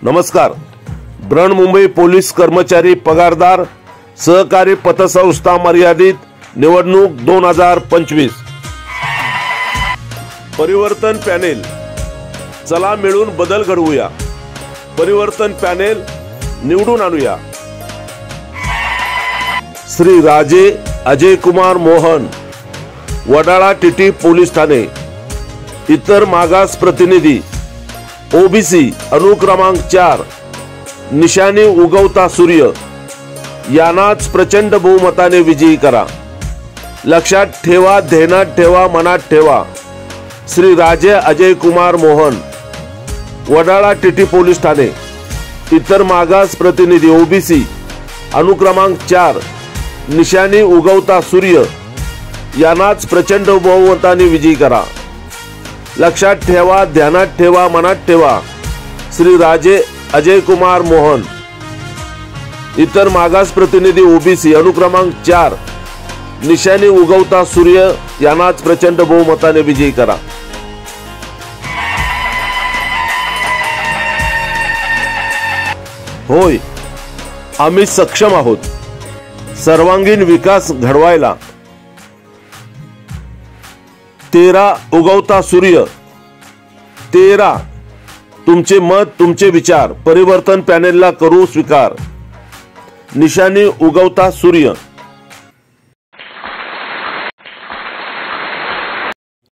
नमस्कार। बृहन्मुंबई पोलीस कर्मचारी पगारदार सहकारी पतसंस्था मर्यादित निवडणूक 2025 परिवर्तन पॅनेल, चला मिळून बदल घडवूया। परिवर्तन पॅनेल निवडून आणूया। श्री राजे अजय कुमार मोहन, वडाळा टीटी पोलीस ठाणे। इतर मागास प्रतिनिधी ओबीसी अनुक्रमांक 4, निशाणी उगवता सूर्य यांनाच प्रचंड बहुमताने विजयी करा। लक्षात ठेवा, ध्यानात ठेवा, मनात ठेवा। श्री राजे अजय कुमार मोहन, वडाळा टीटी पोलीस ठाणे। इतर मागास प्रतिनिधी ओबीसी अनुक्रमांक 4, निशाणी उगवता सूर्य यांनाच प्रचंड बहुमताने विजयी करा। लक्षात ठेवा, ध्यानात ठेवा, मनात ठेवा। श्री राजे अजय कुमार मोहन, इतर मागास प्रतिनिधी ओबीसी अनुक्रमांक 4, निशाणी उगवता सूर्य यांनाच प्रचंड बहुमताने विजयी करा। होय, आम्ही सक्षम आहोत सर्वांगीण विकास घडवायला। 13 उगवता सूर्य, 13 तुमचे मत, तुमचे विचार परिवर्तन पॅनेलला करू स्वीकार। निशाणी उगवता सूर्य।